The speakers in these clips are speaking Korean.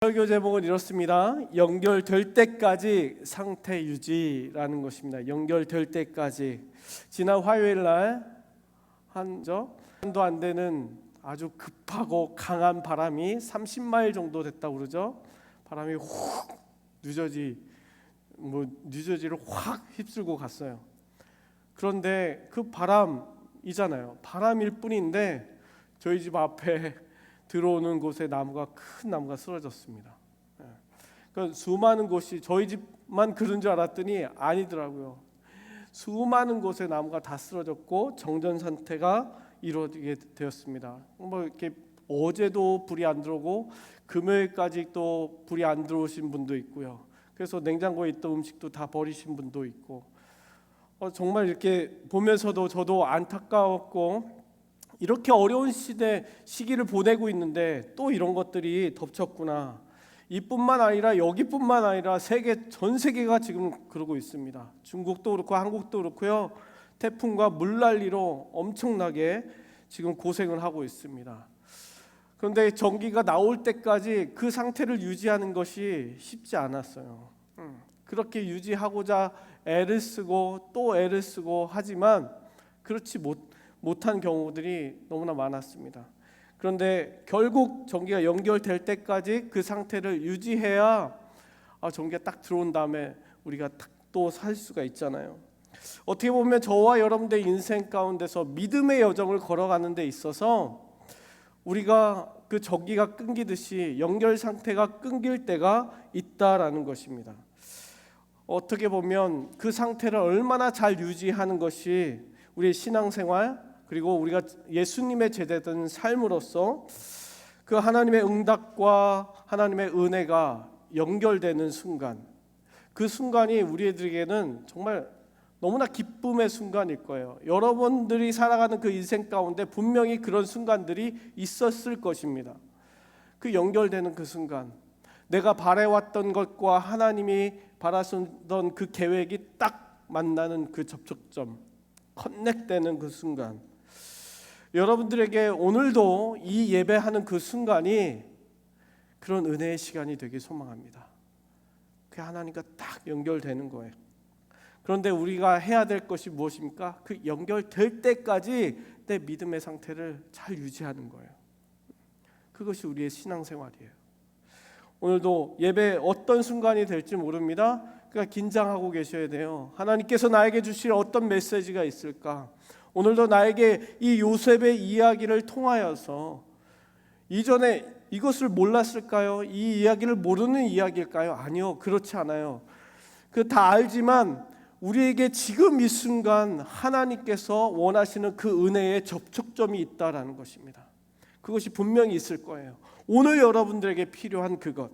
설교 제목은 이렇습니다. 연결될 때까지 상태 유지라는 것입니다. 연결될 때까지. 지난 화요일 날 한도 안 되는 아주 급하고 강한 바람이 30마일 정도 됐다고 그러죠. 바람이 훅 뉴저지를 확 휩쓸고 갔어요. 그런데 그 바람이잖아요. 바람일 뿐인데 저희 집 앞에 들어오는 곳에 큰 나무가 쓰러졌습니다. 그러니까 수많은 곳이 저희 집만 그런 줄 알았더니 아니더라고요. 수많은 곳에 나무가 다 쓰러졌고 정전 상태가 이루어지게 되었습니다. 이렇게 어제도 불이 안 들어오고 금요일까지 또 불이 안 들어오신 분도 있고요. 그래서 냉장고에 있던 음식도 다 버리신 분도 있고 정말 이렇게 보면서도 저도 안타까웠고 이렇게 어려운 시기를 보내고 있는데 또 이런 것들이 덮쳤구나. 이뿐만 아니라 여기뿐만 아니라 전 세계가 지금 그러고 있습니다. 중국도 그렇고 한국도 그렇고요. 태풍과 물난리로 엄청나게 지금 고생을 하고 있습니다. 그런데 전기가 나올 때까지 그 상태를 유지하는 것이 쉽지 않았어요. 그렇게 유지하고자 애를 쓰고 또 애를 쓰고 하지만 그렇지 못한 경우들이 너무나 많았습니다. 그런데 결국 전기가 연결될 때까지 그 상태를 유지해야 전기가 딱 들어온 다음에 우리가 또 살 수가 있잖아요. 어떻게 보면 저와 여러분들의 인생 가운데서 믿음의 여정을 걸어가는 데 있어서 우리가 그 전기가 끊기듯이 연결 상태가 끊길 때가 있다라는 것입니다. 어떻게 보면 그 상태를 얼마나 잘 유지하는 것이 우리의 신앙생활 그리고 우리가 예수님의 제자된 삶으로서 그 하나님의 응답과 하나님의 은혜가 연결되는 순간, 그 순간이 우리들에게는 정말 너무나 기쁨의 순간일 거예요. 여러분들이 살아가는 그 인생 가운데 분명히 그런 순간들이 있었을 것입니다. 그 연결되는 그 순간, 내가 바라왔던 것과 하나님이 바라셨던 그 계획이 딱 만나는 그 접촉점, 커넥되는 그 순간, 여러분들에게 오늘도 이 예배하는 그 순간이 그런 은혜의 시간이 되길 소망합니다. 그 하나님과 딱 연결되는 거예요. 그런데 우리가 해야 될 것이 무엇입니까? 그 연결될 때까지 내 믿음의 상태를 잘 유지하는 거예요. 그것이 우리의 신앙생활이에요. 오늘도 예배 어떤 순간이 될지 모릅니다. 그러니까 긴장하고 계셔야 돼요. 하나님께서 나에게 주실 어떤 메시지가 있을까? 오늘도 나에게 이 요셉의 이야기를 통하여서 이전에 이것을 몰랐을까요? 이 이야기를 모르는 이야기일까요? 아니요, 그렇지 않아요. 그 다 알지만 우리에게 지금 이 순간 하나님께서 원하시는 그 은혜의 접촉점이 있다라는 것입니다. 그것이 분명히 있을 거예요. 오늘 여러분들에게 필요한 그것,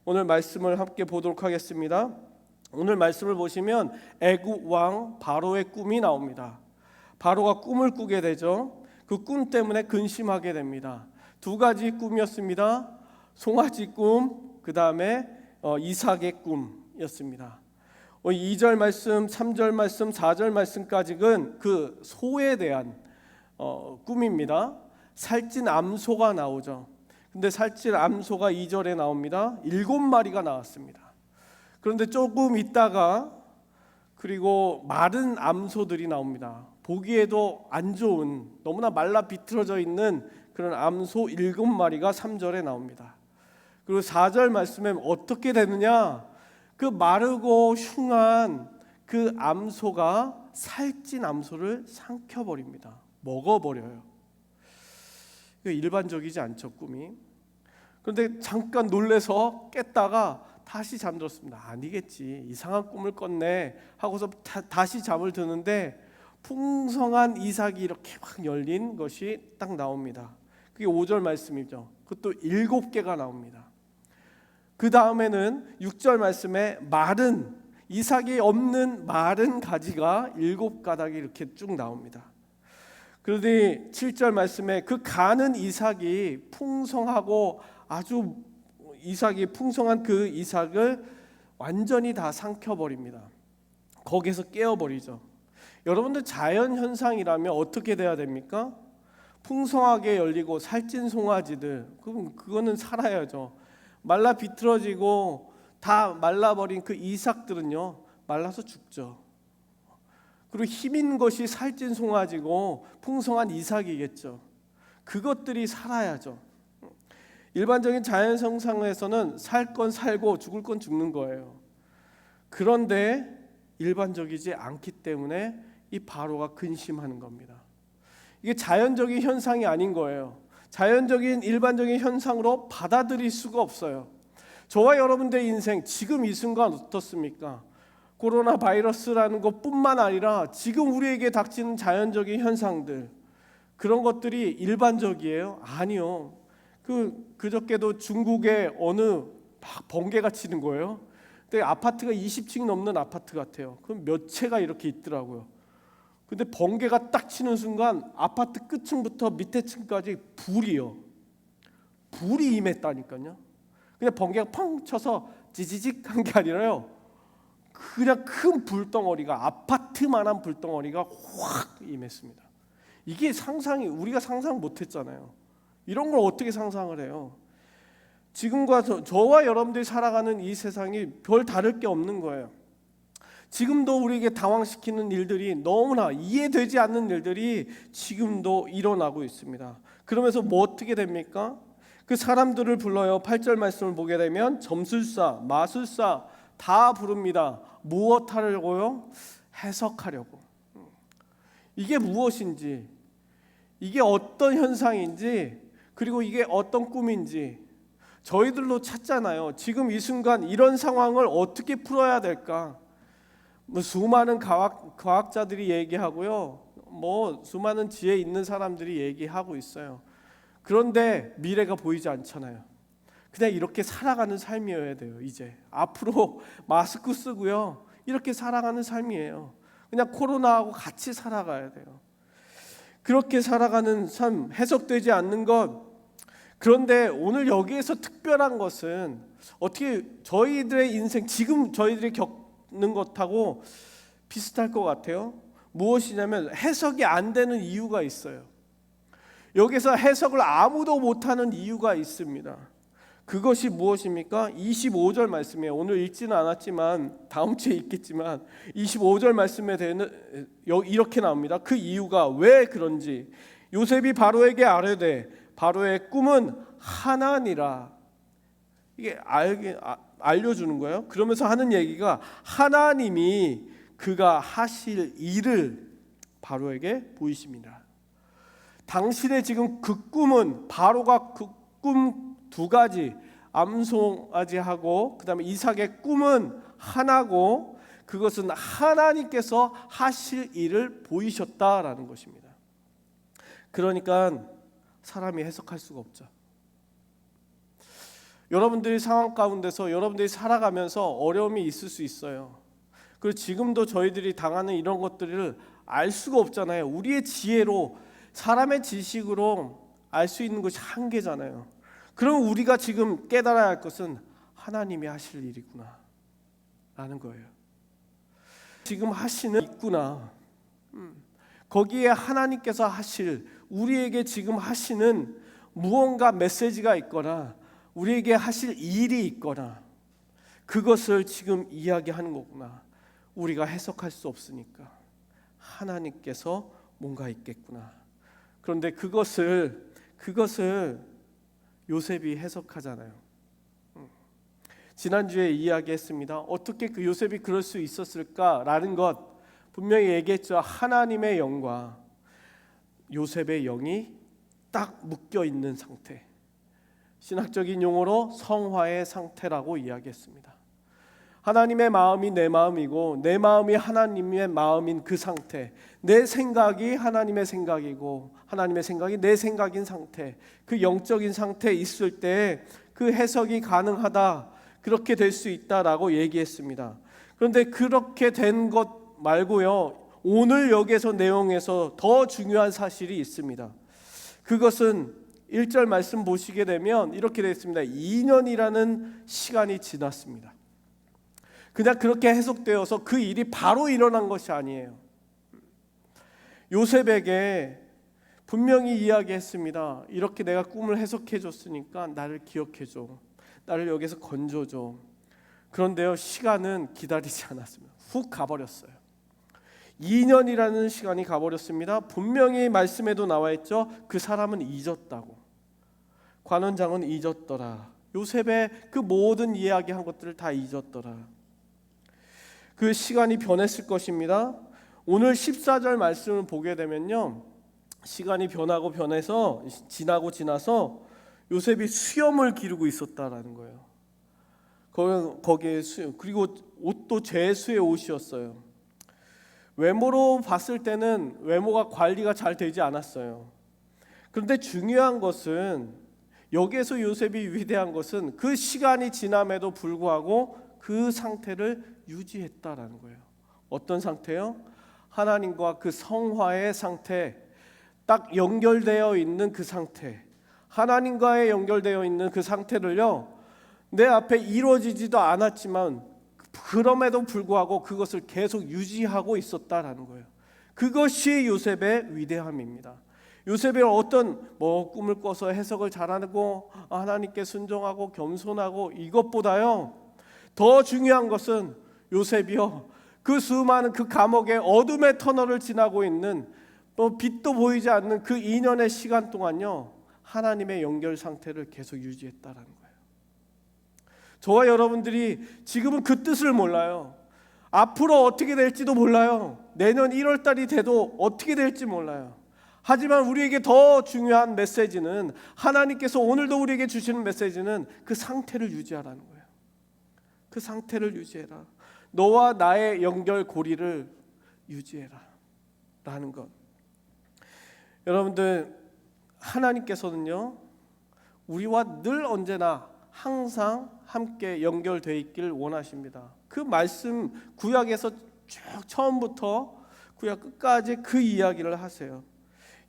오늘 말씀을 함께 보도록 하겠습니다. 오늘 말씀을 보시면 애굽 왕 바로의 꿈이 나옵니다. 바로가 꿈을 꾸게 되죠. 그 꿈 때문에 근심하게 됩니다. 두 가지 꿈이었습니다. 송아지 꿈, 그 다음에 이삭의 꿈이었습니다. 2절 말씀, 3절 말씀, 4절 말씀까지는 그 소에 대한 꿈입니다. 살찐 암소가 나오죠. 근데 살찐 암소가 2절에 나옵니다. 7마리가 나왔습니다. 그런데 조금 있다가 그리고 마른 암소들이 나옵니다. 보기에도 안 좋은, 너무나 말라 비틀어져 있는 그런 암소 7마리가 3절에 나옵니다. 그리고 4절 말씀에 어떻게 되느냐? 그 마르고 흉한 그 암소가 살찐 암소를 삼켜버립니다. 먹어버려요. 일반적이지 않죠, 꿈이. 그런데 잠깐 놀래서 깼다가 다시 잠들었습니다. 아니겠지, 이상한 꿈을 꿨네 하고서 다시 잠을 드는데 풍성한 이삭이 이렇게 확 열린 것이 딱 나옵니다. 그게 5절 말씀이죠. 그것도 7개가 나옵니다. 그 다음에는 6절 말씀에 마른, 이삭이 없는 마른 가지가 7가닥이 이렇게 쭉 나옵니다. 그러더니 7절 말씀에 그 가는 이삭이 풍성하고 아주 이삭이 풍성한 그 이삭을 완전히 다 삼켜버립니다. 거기에서 깨어버리죠. 여러분들 자연 현상이라면 어떻게 돼야 됩니까? 풍성하게 열리고 살찐 송아지들, 그거는 살아야죠. 말라 비틀어지고 다 말라버린 그 이삭들은요 말라서 죽죠. 그리고 힘인 것이 살찐 송아지고 풍성한 이삭이겠죠. 그것들이 살아야죠. 일반적인 자연 생상에서는 살 건 살고 죽을 건 죽는 거예요. 그런데 일반적이지 않기 때문에 이 바로가 근심하는 겁니다. 이게 자연적인 현상이 아닌 거예요. 자연적인 일반적인 현상으로 받아들일 수가 없어요. 저와 여러분들의 인생 지금 이 순간 어떻습니까? 코로나 바이러스라는 것뿐만 아니라 지금 우리에게 닥치는 자연적인 현상들, 그런 것들이 일반적이에요? 아니요. 그저께도 중국의 어느 막 번개가 치는 거예요. 근데 아파트가 20층이 넘는 아파트 같아요. 그럼 몇 채가 이렇게 있더라고요. 근데 번개가 딱 치는 순간 아파트 끝층부터 밑에 층까지 불이요. 불이 임했다니까요. 그냥 번개가 펑 쳐서 지지직한 게 아니라요. 그냥 큰 불덩어리가, 아파트만한 불덩어리가 확 임했습니다. 이게 상상이, 우리가 상상 못했잖아요. 이런 걸 어떻게 상상을 해요? 지금과 저와 여러분들이 살아가는 이 세상이 별 다를 게 없는 거예요. 지금도 우리에게 당황시키는 일들이, 너무나 이해되지 않는 일들이 지금도 일어나고 있습니다. 그러면서 뭐 어떻게 됩니까? 그 사람들을 불러요. 8절 말씀을 보게 되면 점술사, 마술사 다 부릅니다. 무엇 하려고요? 해석하려고. 이게 무엇인지, 이게 어떤 현상인지, 그리고 이게 어떤 꿈인지 저희들로 찾잖아요. 지금 이 순간 이런 상황을 어떻게 풀어야 될까? 수많은 과학자들이 얘기하고요. 수많은 지혜 있는 사람들이 얘기하고 있어요. 그런데 미래가 보이지 않잖아요. 그냥 이렇게 살아가는 삶이어야 돼요. 이제 앞으로 마스크 쓰고요. 이렇게 살아가는 삶이에요. 그냥 코로나하고 같이 살아가야 돼요. 그렇게 살아가는 삶, 해석되지 않는 것. 그런데 오늘 여기에서 특별한 것은 어떻게 저희들의 인생, 지금 저희들이 겪는 것하고 비슷할 것 같아요. 무엇이냐면 해석이 안 되는 이유가 있어요. 여기서 해석을 아무도 못하는 이유가 있습니다. 그것이 무엇입니까? 25절 말씀이에요. 오늘 읽지는 않았지만 다음 주에 읽겠지만 25절 말씀에 대해서 이렇게 나옵니다. 그 이유가 왜 그런지. 요셉이 바로에게 아뢰되 바로의 꿈은 하나니라. 이게 알려주는 거예요. 그러면서 하는 얘기가 하나님이 그가 하실 일을 바로에게 보이십니다. 당신의 지금 그 꿈은, 바로가 그 꿈 두 가지, 암송아지하고 그다음에 이삭의 꿈은 하나고, 그것은 하나님께서 하실 일을 보이셨다라는 것입니다. 그러니까 사람이 해석할 수가 없죠. 여러분들이 상황 가운데서 여러분들이 살아가면서 어려움이 있을 수 있어요. 그리고 지금도 저희들이 당하는 이런 것들을 알 수가 없잖아요. 우리의 지혜로, 사람의 지식으로 알 수 있는 것이 한계잖아요. 그럼 우리가 지금 깨달아야 할 것은 하나님이 하실 일이구나 라는 거예요. 지금 하시는 있구나. 거기에 하나님께서 하실, 우리에게 지금 하시는 무언가 메시지가 있거나 우리에게 하실 일이 있거나, 그것을 지금 이야기하는 거구나. 우리가 해석할 수 없으니까 하나님께서 뭔가 있겠구나. 그런데 그것을 요셉이 해석하잖아요. 지난주에 이야기했습니다. 어떻게 그 요셉이 그럴 수 있었을까라는 것 분명히 얘기했죠. 하나님의 영과 요셉의 영이 딱 묶여 있는 상태, 신학적인 용어로 성화의 상태라고 이야기했습니다. 하나님의 마음이 내 마음이고 내 마음이 하나님의 마음인 그 상태, 내 생각이 하나님의 생각이고 하나님의 생각이 내 생각인 상태, 그 영적인 상태에 있을 때 그 해석이 가능하다, 그렇게 될 수 있다라고 얘기했습니다. 그런데 그렇게 된 것 말고요, 오늘 여기에서 내용에서 더 중요한 사실이 있습니다. 그것은 1절 말씀 보시게 되면 이렇게 되어 있습니다. 2년이라는 시간이 지났습니다. 그냥 그렇게 해석되어서 그 일이 바로 일어난 것이 아니에요. 요셉에게 분명히 이야기했습니다. 이렇게 내가 꿈을 해석해 줬으니까 나를 기억해 줘. 나를 여기서 건져줘. 그런데요, 시간은 기다리지 않았습니다. 훅 가버렸어요. 2년이라는 시간이 가버렸습니다. 분명히 말씀에도 나와 있죠. 그 사람은 잊었다고. 관원장은 잊었더라. 요셉의 그 모든 이야기한 것들을 다 잊었더라. 그 시간이 변했을 것입니다. 오늘 14절 말씀을 보게 되면요, 시간이 변하고 변해서 지나서 요셉이 수염을 기르고 있었다라는 거예요. 거기에 수염, 그리고 옷도 제수의 옷이었어요. 외모로 봤을 때는 외모가 관리가 잘 되지 않았어요. 그런데 중요한 것은, 여기에서 요셉이 위대한 것은 그 시간이 지남에도 불구하고 그 상태를 유지했다라는 거예요. 어떤 상태요? 하나님과 그 성화의 상태, 딱 연결되어 있는 그 상태, 하나님과의 연결되어 있는 그 상태를요, 내 앞에 이루어지지도 않았지만 그럼에도 불구하고 그것을 계속 유지하고 있었다라는 거예요. 그것이 요셉의 위대함입니다. 요셉이 어떤 꿈을 꿔서 해석을 잘하고 하나님께 순종하고 겸손하고, 이것보다요 더 중요한 것은 요셉이요, 그 수많은 그 감옥의 어둠의 터널을 지나고 있는 빛도 보이지 않는 그 2년의 시간 동안요, 하나님의 연결 상태를 계속 유지했다라는 거예요. 저와 여러분들이 지금은 그 뜻을 몰라요. 앞으로 어떻게 될지도 몰라요. 내년 1월 달이 돼도 어떻게 될지 몰라요. 하지만 우리에게 더 중요한 메시지는, 하나님께서 오늘도 우리에게 주시는 메시지는 그 상태를 유지하라는 거예요. 그 상태를 유지해라. 너와 나의 연결고리를 유지해라 라는 것. 여러분들, 하나님께서는요, 우리와 늘 언제나 항상 함께 연결되어 있기를 원하십니다. 그 말씀, 구약에서 쭉 처음부터 구약 끝까지 그 이야기를 하세요.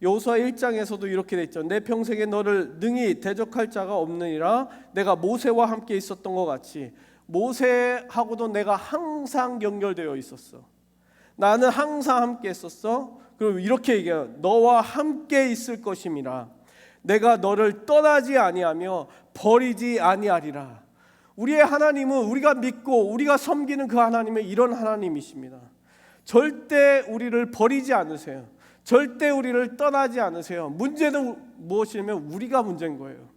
여호수아 1장에서도 이렇게 돼 있죠. 내 평생에 너를 능히 대적할 자가 없느니라. 내가 모세와 함께 있었던 것 같이 모세하고도 내가 항상 연결되어 있었어. 나는 항상 함께 있었어. 그리고 이렇게 얘기해요. 너와 함께 있을 것임이라. 내가 너를 떠나지 아니하며 버리지 아니하리라. 우리의 하나님은, 우리가 믿고 우리가 섬기는 그 하나님은 이런 하나님이십니다. 절대 우리를 버리지 않으세요. 절대 우리를 떠나지 않으세요. 문제는 무엇이냐면 우리가 문제인 거예요.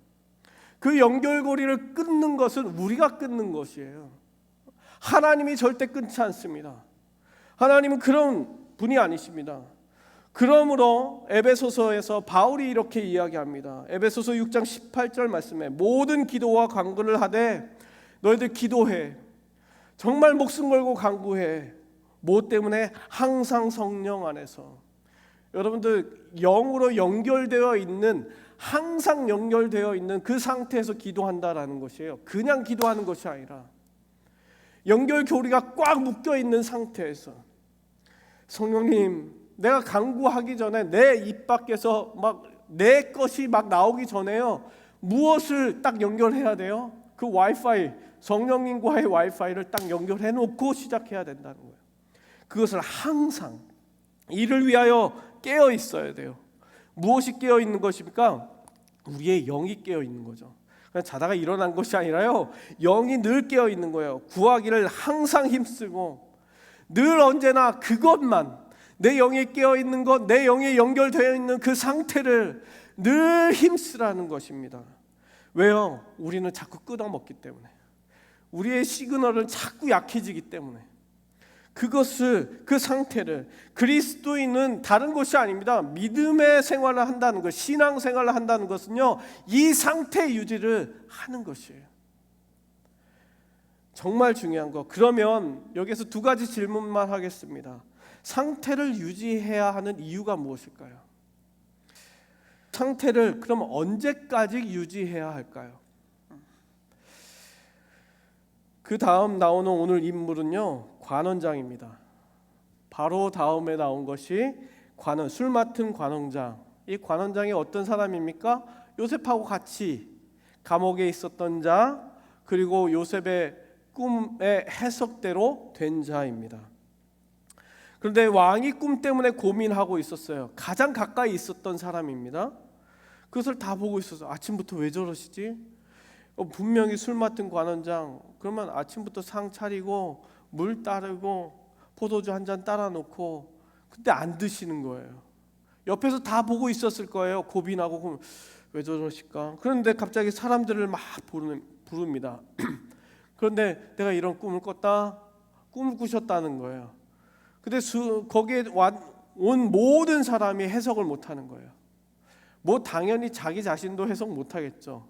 그 연결고리를 끊는 것은 우리가 끊는 것이에요. 하나님이 절대 끊지 않습니다. 하나님은 그런 분이 아니십니다. 그러므로 에베소서에서 바울이 이렇게 이야기합니다. 에베소서 6장 18절 말씀에 모든 기도와 간구를 하되 너희들 기도해. 정말 목숨 걸고 간구해. 뭐 때문에? 항상 성령 안에서. 여러분들, 영으로 연결되어 있는, 항상 연결되어 있는 그 상태에서 기도한다라는 것이에요. 그냥 기도하는 것이 아니라 연결고리가 꽉 묶여 있는 상태에서, 성령님, 내가 간구하기 전에 내 입 밖에서 막 내 것이 막 나오기 전에요, 무엇을 딱 연결해야 돼요? 그 와이파이, 성령님과의 와이파이를 딱 연결해 놓고 시작해야 된다는 거예요. 그것을 항상 이를 위하여 깨어 있어야 돼요. 무엇이 깨어 있는 것입니까? 우리의 영이 깨어 있는 거죠. 그냥 자다가 일어난 것이 아니라요, 영이 늘 깨어 있는 거예요. 구하기를 항상 힘쓰고 늘 언제나 그것만, 내 영이 깨어 있는 것, 내 영이 연결되어 있는 그 상태를 늘 힘쓰라는 것입니다. 왜요? 우리는 자꾸 끊어먹기 때문에, 우리의 시그널은 자꾸 약해지기 때문에. 그것을, 그 상태를, 그리스도인은 다른 것이 아닙니다. 믿음의 생활을 한다는 것, 신앙 생활을 한다는 것은요, 이 상태 유지를 하는 것이에요. 정말 중요한 거. 그러면 여기서 두 가지 질문만 하겠습니다. 상태를 유지해야 하는 이유가 무엇일까요? 상태를 그럼 언제까지 유지해야 할까요? 그 다음 나오는 오늘 인물은요, 관원장입니다. 바로 다음에 나온 것이 관원, 술 맡은 관원장. 이 관원장이 어떤 사람입니까? 요셉하고 같이 감옥에 있었던 자, 그리고 요셉의 꿈의 해석대로 된 자입니다. 그런데 왕이 꿈 때문에 고민하고 있었어요. 가장 가까이 있었던 사람입니다. 그것을 다 보고 있어서 아침부터 왜 저러시지? 분명히 술 맡은 관원장, 그러면 아침부터 상 차리고 물 따르고 포도주 한 잔 따라 놓고, 근데 안 드시는 거예요. 옆에서 다 보고 있었을 거예요. 고민하고, 그럼 왜 저러실까? 그런데 갑자기 사람들을 막 부릅니다. 그런데 내가 이런 꿈을 꿨다, 꿈을 꾸셨다는 거예요. 근데 거기에 온 모든 사람이 해석을 못하는 거예요. 뭐 당연히 자기 자신도 해석 못하겠죠.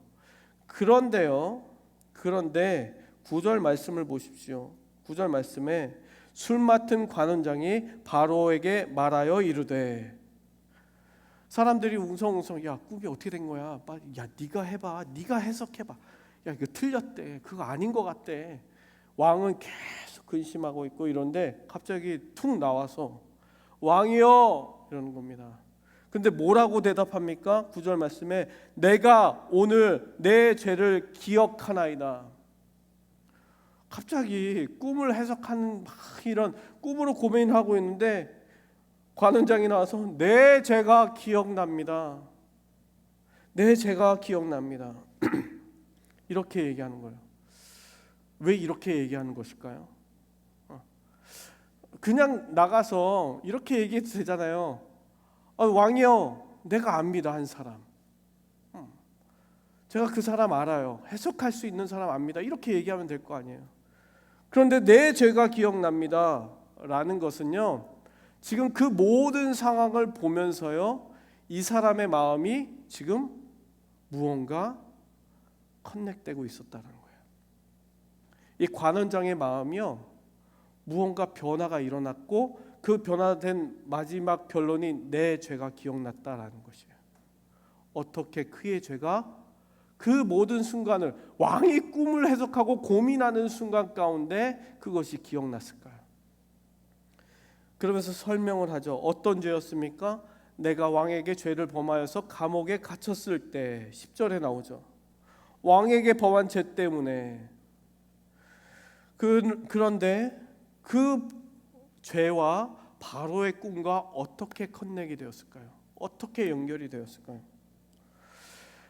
그런데 9절 말씀을 보십시오. 9절 말씀에 술 맡은 관원장이 바로에게 말하여 이르되, 사람들이 웅성웅성, 야 꿈이 어떻게 된 거야? 빨리, 야 네가 해봐, 네가 해석해봐. 야 이거 틀렸대, 그거 아닌 것 같대. 왕은 계속 근심하고 있고 이런데 갑자기 툭 나와서 왕이여 이러는 겁니다. 근데 뭐라고 대답합니까? 9절 말씀에 내가 오늘 내 죄를 기억하나이다. 갑자기 꿈을 해석하는 막 이런 꿈으로 고민하고 있는데 관원장이 나와서 내 죄가 기억납니다. 내 죄가 기억납니다. 이렇게 얘기하는 거예요. 왜 이렇게 얘기하는 것일까요? 그냥 나가서 이렇게 얘기해도 되잖아요. 왕이요, 내가 압니다. 한 사람, 제가 그 사람 알아요. 해석할 수 있는 사람 압니다. 이렇게 얘기하면 될 거 아니에요. 그런데 내 죄가 기억납니다 라는 것은요, 지금 그 모든 상황을 보면서요, 이 사람의 마음이 지금 무언가 커넥되고 있었다는 거예요. 이 관원장의 마음이요, 무언가 변화가 일어났고 그 변화된 마지막 결론이 내 죄가 기억났다라는 것이에요. 어떻게 그의 죄가 그 모든 순간을, 왕이 꿈을 해석하고 고민하는 순간 가운데 그것이 기억났을까요? 그러면서 설명을 하죠. 어떤 죄였습니까? 내가 왕에게 죄를 범하여서 감옥에 갇혔을 때, 10절에 나오죠. 왕에게 범한 죄 때문에. 그런데 그 죄와 바로의 꿈과 어떻게 커넥이 되었을까요? 어떻게 연결이 되었을까요?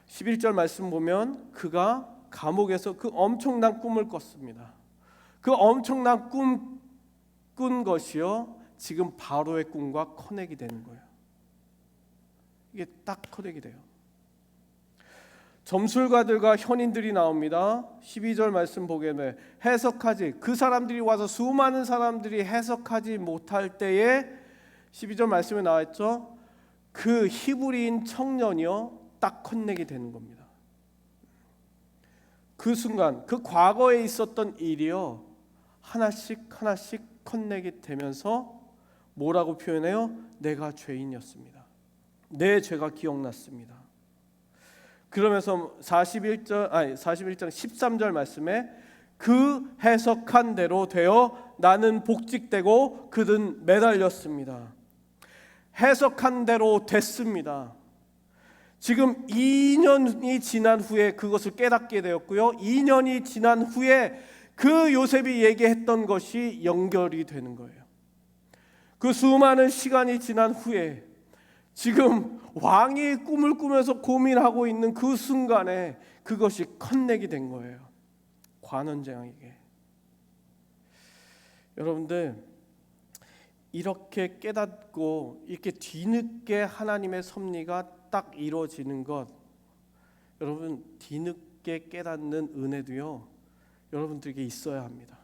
11절 말씀 보면 그가 감옥에서 그 엄청난 꿈을 꿨습니다. 그 엄청난 꿈 꾼 것이요, 지금 바로의 꿈과 커넥이 되는 거예요. 이게 딱 커넥이 돼요. 점술가들과 현인들이 나옵니다. 12절 말씀 보게 되면 해석하지, 그 사람들이 와서 수많은 사람들이 해석하지 못할 때에 12절 말씀에 나와있죠. 그 히브리인 청년이요 딱 커넥이 되는 겁니다. 그 순간, 그 과거에 있었던 일이요 하나씩 커넥이 되면서 뭐라고 표현해요? 내가 죄인이었습니다. 내 죄가 기억났습니다. 그러면서 41장 13절 말씀에 그 해석한 대로 되어 나는 복직되고 그는 매달렸습니다. 해석한 대로 됐습니다. 지금 2년이 지난 후에 그것을 깨닫게 되었고요, 2년이 지난 후에 그 요셉이 얘기했던 것이 연결이 되는 거예요. 그 수많은 시간이 지난 후에 지금 왕이 꿈을 꾸면서 고민하고 있는 그 순간에 그것이 커넥이 된 거예요. 관원장에게. 여러분들, 이렇게 깨닫고 이렇게 뒤늦게 하나님의 섭리가 딱 이루어지는 것, 여러분 뒤늦게 깨닫는 은혜도요 여러분들에게 있어야 합니다.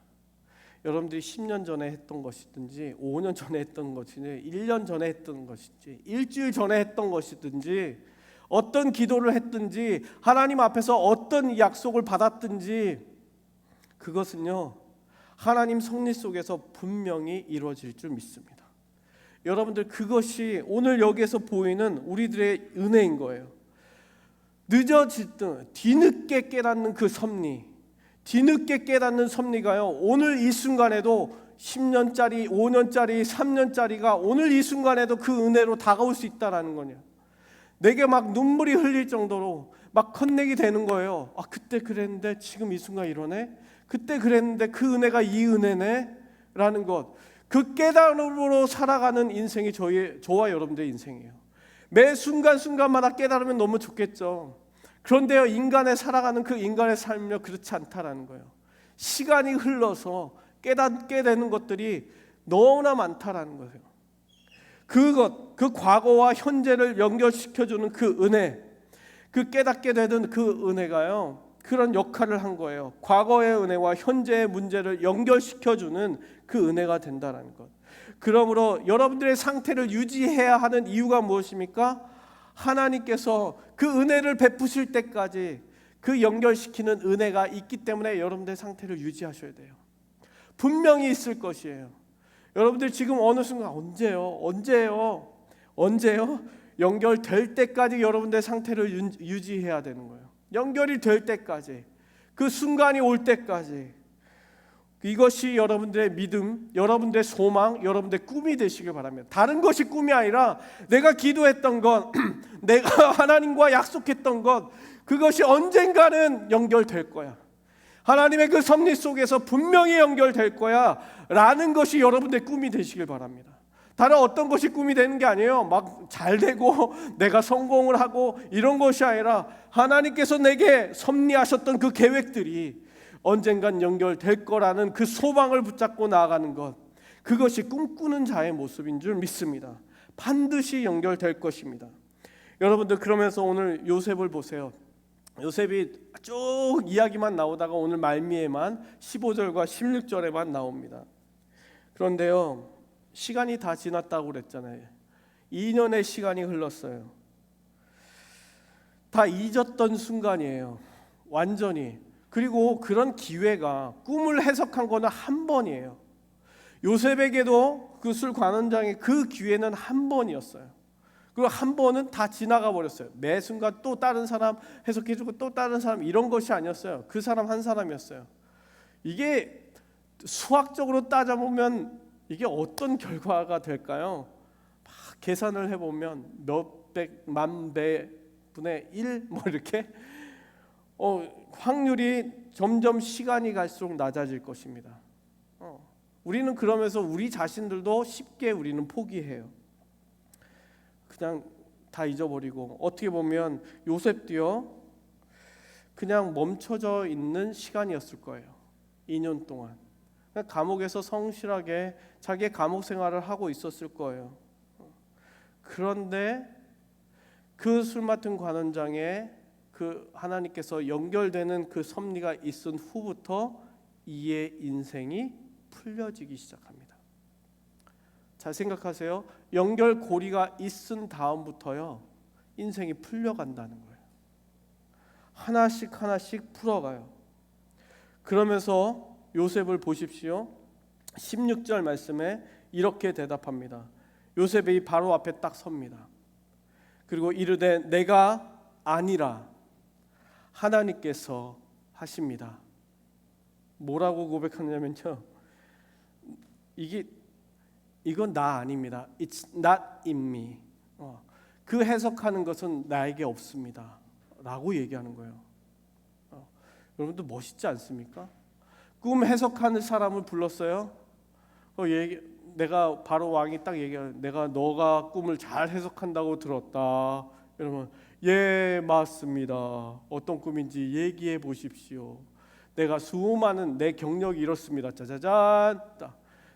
여러분들이 10년 전에 했던 것이든지 5년 전에 했던 것이든지 1년 전에 했던 것이든지 일주일 전에 했던 것이든지 어떤 기도를 했든지 하나님 앞에서 어떤 약속을 받았든지 그것은요 하나님 섭리 속에서 분명히 이루어질 줄 믿습니다. 여러분들, 그것이 오늘 여기에서 보이는 우리들의 은혜인 거예요. 늦어지든 뒤늦게 깨닫는 그 섭리, 뒤늦게 깨닫는 섭리가요 오늘 이 순간에도 10년짜리, 5년짜리, 3년짜리가 오늘 이 순간에도 그 은혜로 다가올 수 있다라는 거냐. 내게 막 눈물이 흘릴 정도로 막 커넥이 되는 거예요. 아, 그때 그랬는데 지금 이 순간 이러네. 그때 그랬는데 그 은혜가 이 은혜네 라는 것, 그 깨달음으로 살아가는 인생이 저와 여러분들의 인생이에요. 매 순간순간마다 깨달으면 너무 좋겠죠. 그런데요, 인간의 살아가는 그 인간의 삶은요 그렇지 않다라는 거예요. 시간이 흘러서 깨닫게 되는 것들이 너무나 많다라는 거예요. 그 과거와 현재를 연결시켜주는 그 은혜, 그 깨닫게 되는 그 은혜가요 그런 역할을 한 거예요. 과거의 은혜와 현재의 문제를 연결시켜주는 그 은혜가 된다는 것. 그러므로 여러분들의 상태를 유지해야 하는 이유가 무엇입니까? 하나님께서 그 은혜를 베푸실 때까지 그 연결시키는 은혜가 있기 때문에 여러분들의 상태를 유지하셔야 돼요. 분명히 있을 것이에요. 여러분들 지금 어느 순간 언제요? 연결될 때까지 여러분들의 상태를 유지해야 되는 거예요. 연결이 될 때까지, 그 순간이 올 때까지. 이것이 여러분들의 믿음, 여러분들의 소망, 여러분들의 꿈이 되시길 바랍니다. 다른 것이 꿈이 아니라 내가 기도했던 것, 내가 하나님과 약속했던 것, 그것이 언젠가는 연결될 거야. 하나님의 그 섭리 속에서 분명히 연결될 거야 라는 것이 여러분들의 꿈이 되시길 바랍니다. 다른 어떤 것이 꿈이 되는 게 아니에요. 막 잘 되고 내가 성공을 하고 이런 것이 아니라 하나님께서 내게 섭리하셨던 그 계획들이 언젠간 연결될 거라는 그 소망을 붙잡고 나아가는 것, 그것이 꿈꾸는 자의 모습인 줄 믿습니다. 반드시 연결될 것입니다. 여러분들, 그러면서 오늘 요셉을 보세요. 요셉이 쭉 이야기만 나오다가 오늘 말미에만 15절과 16절에만 나옵니다. 그런데요, 시간이 다 지났다고 그랬잖아요. 2년의 시간이 흘렀어요. 다 잊었던 순간이에요, 완전히. 그리고 그런 기회가, 꿈을 해석한 거는 한 번이에요. 요셉에게도 그 술 관원장의 그 기회는 한 번이었어요. 그리고 한 번은 다 지나가 버렸어요. 매 순간 또 다른 사람 해석해주고 또 다른 사람, 이런 것이 아니었어요. 그 사람 한 사람이었어요. 이게 수학적으로 따져보면 이게 어떤 결과가 될까요? 막 계산을 해보면 몇백 만 배 분의 1 뭐 이렇게 확률이 점점 시간이 갈수록 낮아질 것입니다. 우리는 그러면서 우리 자신들도 쉽게 우리는 포기해요. 그냥 다 잊어버리고. 어떻게 보면 요셉도요 그냥 멈춰져 있는 시간이었을 거예요. 2년 동안 감옥에서 성실하게 자기의 감옥 생활을 하고 있었을 거예요. 그런데 그 술 맡은 관원장의 그 하나님께서 연결되는 그 섭리가 있은 후부터 이의 인생이 풀려지기 시작합니다. 잘 생각하세요. 연결고리가 있은 다음부터요 인생이 풀려간다는 거예요. 하나씩 하나씩 풀어가요. 그러면서 요셉을 보십시오. 16절 말씀에 이렇게 대답합니다. 요셉이 바로 앞에 딱 섭니다. 그리고 이르되 내가 아니라 하나님께서 하십니다. 뭐라고 고백하냐면요, 이건 나 아닙니다. It's not in me. 그 해석하는 것은 나에게 없습니다 라고 얘기하는 거예요. 여러분들 멋있지 않습니까? 꿈 해석하는 사람을 불렀어요. 내가 바로 왕이 딱 얘기하는, 내가 너가 꿈을 잘 해석한다고 들었다. 여러분, 예 맞습니다. 어떤 꿈인지 얘기해 보십시오. 내가 수많은 내 경력이 이렇습니다. 짜자잔,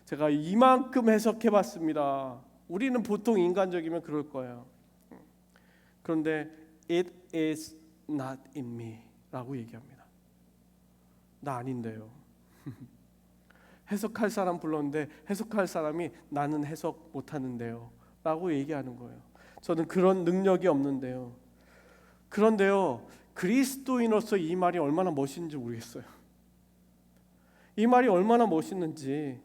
제가 이만큼 해석해 봤습니다. 우리는 보통 인간적이면 그럴 거예요. 그런데 it is not in me 라고 얘기합니다. 나 아닌데요. 해석할 사람 불렀는데 해석할 사람이 나는 해석 못하는데요 라고 얘기하는 거예요. 저는 그런 능력이 없는데요. 그런데요, 그리스도인으로서 이 말이 얼마나 멋있는지 모르겠어요. 이 말이 얼마나 멋있는지,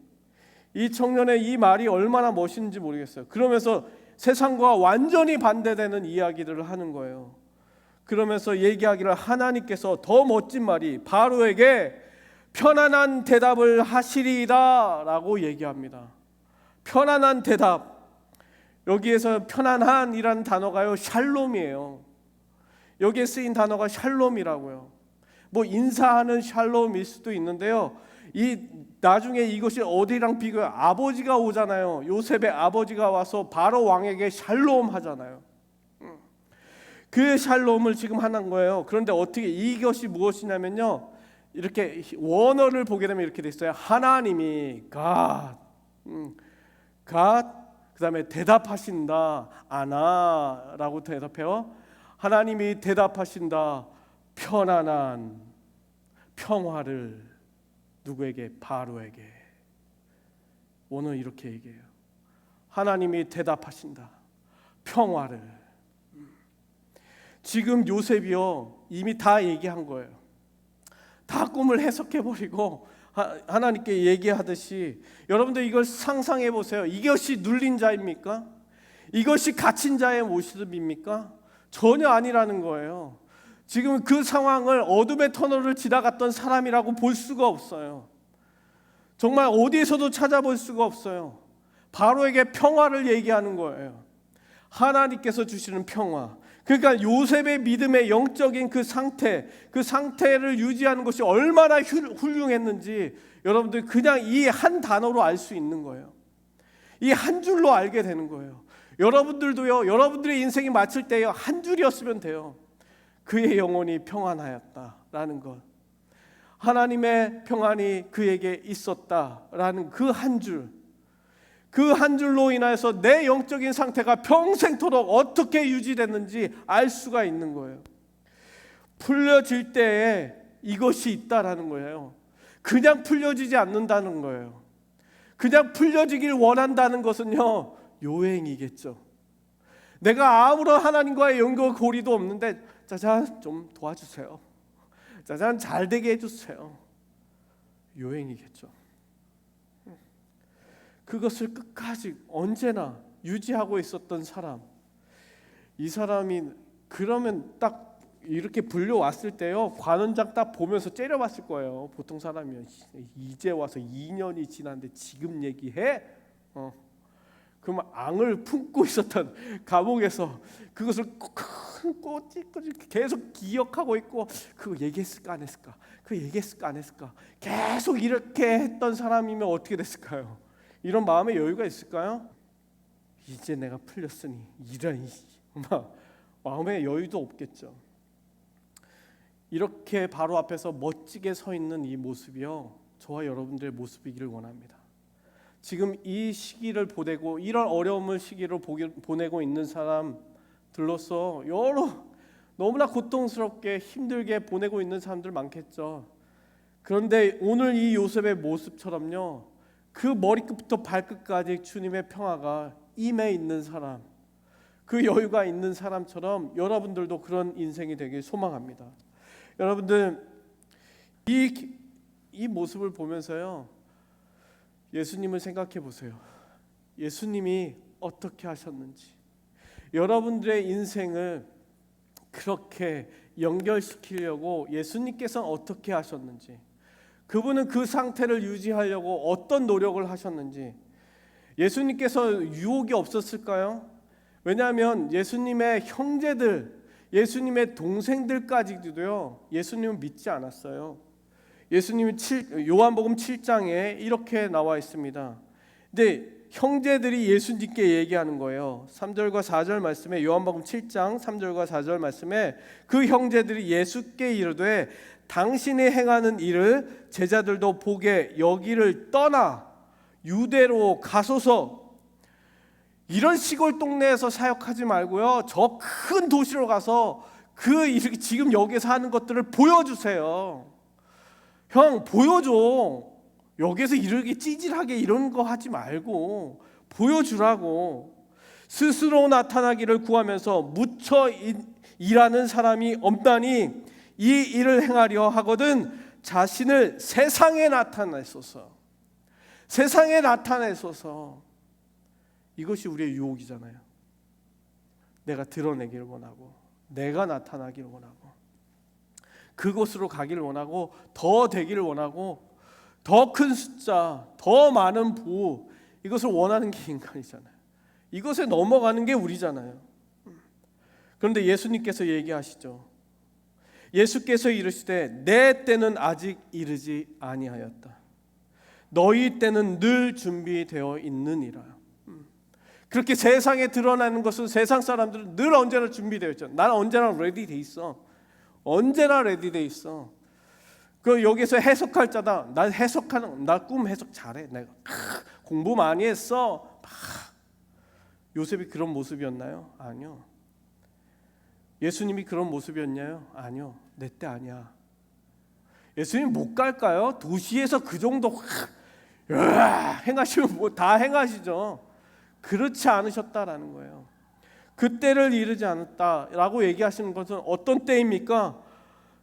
이 청년의 이 말이 얼마나 멋있는지 모르겠어요. 그러면서 세상과 완전히 반대되는 이야기들을 하는 거예요. 그러면서 얘기하기를 하나님께서 더 멋진 말이 바로에게 편안한 대답을 하시리이다 라고 얘기합니다. 편안한 대답. 여기에서 편안한이라는 단어가요 샬롬이에요. 여기에 쓰인 단어가 샬롬이라고요. 뭐 인사하는 샬롬일 수도 있는데요, 나중에 이것이 어디랑 비교해요? 아버지가 오잖아요. 요셉의 아버지가 와서 바로 왕에게 샬롬 하잖아요. 그 샬롬을 지금 하는 거예요. 그런데 어떻게 이것이 무엇이냐면요, 이렇게 원어를 보게 되면 이렇게 돼 있어요. 하나님이 God, 그다음에 대답하신다. 아나라고 대답해요. 하나님이 대답하신다. 편안한 평화를 누구에게? 바로에게. 오늘 이렇게 얘기해요. 하나님이 대답하신다. 평화를. 지금 요셉이요, 이미 다 얘기한 거예요. 다 꿈을 해석해버리고 하나님께 얘기하듯이, 여러분들 이걸 상상해 보세요. 이것이 눌린 자입니까? 이것이 갇힌 자의 모습입니까? 전혀 아니라는 거예요. 지금 그 상황을 어둠의 터널을 지나갔던 사람이라고 볼 수가 없어요. 정말 어디에서도 찾아볼 수가 없어요. 바로에게 평화를 얘기하는 거예요. 하나님께서 주시는 평화. 그러니까 요셉의 믿음의 영적인 그 상태를 유지하는 것이 얼마나 훌륭했는지 여러분들 그냥 이 한 단어로 알 수 있는 거예요. 이 한 줄로 알게 되는 거예요. 여러분들도요, 여러분들의 인생이 마칠 때요, 한 줄이었으면 돼요. 그의 영혼이 평안하였다라는 것, 하나님의 평안이 그에게 있었다라는 그 한 줄, 그 한 줄로 인하여서 내 영적인 상태가 평생토록 어떻게 유지됐는지 알 수가 있는 거예요. 풀려질 때에 이것이 있다라는 거예요. 그냥 풀려지지 않는다는 거예요. 그냥 풀려지길 원한다는 것은요, 요행이겠죠. 내가 아무런 하나님과의 연결고리도 없는데 짜잔 좀 도와주세요. 짜잔 잘 되게 해주세요. 요행이겠죠. 그것을 끝까지 언제나 유지하고 있었던 사람, 이 사람이 그러면 딱 이렇게 불려왔을 때요, 관원장 딱 보면서 째려봤을 거예요. 보통 사람이면 이제 와서 2년이 지났는데 지금 얘기해? 그럼 앙을 품고 있었던 감옥에서 그것을 꼬집꼬집 계속 기억하고 있고, 그거 얘기했을까 안 했을까? 그거 얘기했을까 안 했을까? 계속 이렇게 했던 사람이면 어떻게 됐을까요? 이런 마음의 여유가 있을까요? 이제 내가 풀렸으니 이런 마음의 여유도 없겠죠. 이렇게 바로 앞에서 멋지게 서 있는 이 모습이요, 저와 여러분들의 모습이기를 원합니다. 지금 이 시기를 보내고 이런 어려움을 시기로 보내고 있는 사람들로서 너무나 고통스럽게 힘들게 보내고 있는 사람들 많겠죠. 그런데 오늘 이 요셉의 모습처럼요, 그 머리끝부터 발끝까지 주님의 평화가 임해 있는 사람, 그 여유가 있는 사람처럼 여러분들도 그런 인생이 되길 소망합니다. 여러분들 이 모습을 보면서요, 예수님을 생각해 보세요. 예수님이 어떻게 하셨는지, 여러분들의 인생을 그렇게 연결시키려고 예수님께서는 어떻게 하셨는지, 그분은 그 상태를 유지하려고 어떤 노력을 하셨는지. 예수님께서 유혹이 없었을까요? 왜냐하면 예수님의 형제들, 예수님의 동생들까지도요, 예수님은 믿지 않았어요. 예수님이 요한복음 7장에 이렇게 나와 있습니다. 근데 형제들이 예수님께 얘기하는 거예요. 3절과 4절 말씀에, 요한복음 7장 3절과 4절 말씀에 그 형제들이 예수께 이르되 당신이 행하는 일을 제자들도 보게 여기를 떠나 유대로 가소서. 이런 시골 동네에서 사역하지 말고요, 저 큰 도시로 가서 지금 여기서 하는 것들을 보여주세요. 형 보여줘. 여기서 이렇게 찌질하게 이런 거 하지 말고 보여주라고. 스스로 나타나기를 구하면서 무처 일하는 사람이 없다니 이 일을 행하려 하거든 자신을 세상에 나타내소서. 세상에 나타내소서. 이것이 우리의 유혹이잖아요. 내가 드러내기를 원하고, 내가 나타나기를 원하고, 그곳으로 가기를 원하고, 더 되기를 원하고, 더 큰 숫자, 더 많은 부, 이것을 원하는 게 인간이잖아요. 이것에 넘어가는 게 우리잖아요. 그런데 예수님께서 얘기하시죠. 예수께서 이르시되 내 때는 아직 이르지 아니하였다. 너희 때는 늘 준비되어 있느니라. 그렇게 세상에 드러나는 것은 세상 사람들은 늘 언제나 준비되어 있죠. 나는 언제나 레디 돼 있어. 언제나 레디 돼 있어. 그 여기서 해석할 자다. 나 꿈 해석 잘해. 내가 공부 많이 했어. 요셉이 그런 모습이었나요? 아니요. 예수님이 그런 모습이었나요? 아니요. 내 때 아니야. 예수님 못 갈까요? 도시에서 그 정도 행하시면 뭐 다 행하시죠. 그렇지 않으셨다라는 거예요. 그 때를 이르지 않았다라고 얘기하시는 것은 어떤 때입니까?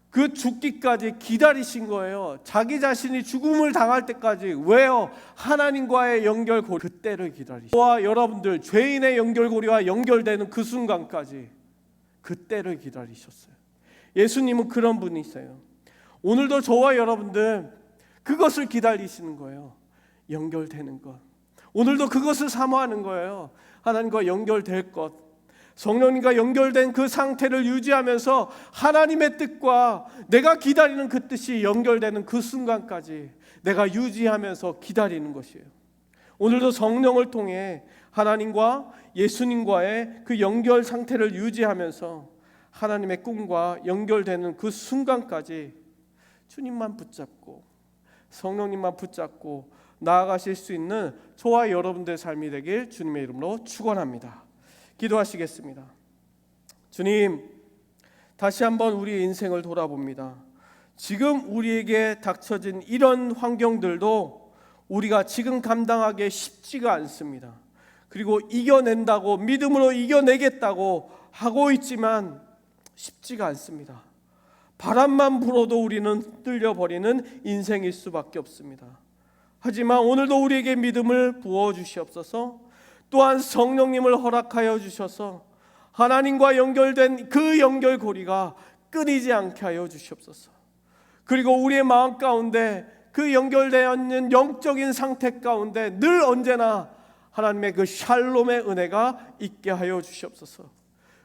그 죽기까지 기다리신 거예요. 자기 자신이 죽음을 당할 때까지. 왜요? 하나님과의 연결고리, 그 때를 기다리셨어요. 저와 여러분들 죄인의 연결고리와 연결되는 그 순간까지 그 때를 기다리셨어요. 예수님은 그런 분이세요. 오늘도 저와 여러분들 그것을 기다리시는 거예요. 연결되는 것. 오늘도 그것을 사모하는 거예요. 하나님과 연결될 것, 성령님과 연결된 그 상태를 유지하면서 하나님의 뜻과 내가 기다리는 그 뜻이 연결되는 그 순간까지 내가 유지하면서 기다리는 것이에요. 오늘도 성령을 통해 하나님과 예수님과의 그 연결 상태를 유지하면서 하나님의 꿈과 연결되는 그 순간까지 주님만 붙잡고 성령님만 붙잡고 나아가실 수 있는 저와 여러분들의 삶이 되길 주님의 이름으로 축원합니다. 기도하시겠습니다. 주님, 다시 한번 우리의 인생을 돌아봅니다. 지금 우리에게 닥쳐진 이런 환경들도 우리가 지금 감당하기 쉽지가 않습니다. 그리고 이겨낸다고 믿음으로 이겨내겠다고 하고 있지만 쉽지가 않습니다. 바람만 불어도 우리는 흔들려버리는 인생일 수밖에 없습니다. 하지만 오늘도 우리에게 믿음을 부어주시옵소서. 또한 성령님을 허락하여 주셔서 하나님과 연결된 그 연결고리가 끊이지 않게 하여 주시옵소서. 그리고 우리의 마음 가운데 그 연결되어 있는 영적인 상태 가운데 늘 언제나 하나님의 그 샬롬의 은혜가 있게 하여 주시옵소서.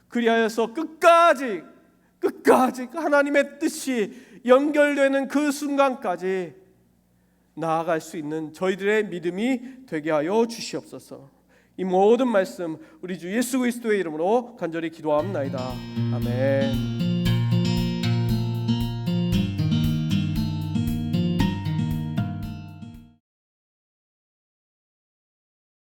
그리하여서 끝까지 하나님의 뜻이 연결되는 그 순간까지 나아갈 수 있는 저희들의 믿음이 되게 하여 주시옵소서. 이 모든 말씀 우리 주 예수 그리스도의 이름으로 간절히 기도합나이다. 아멘.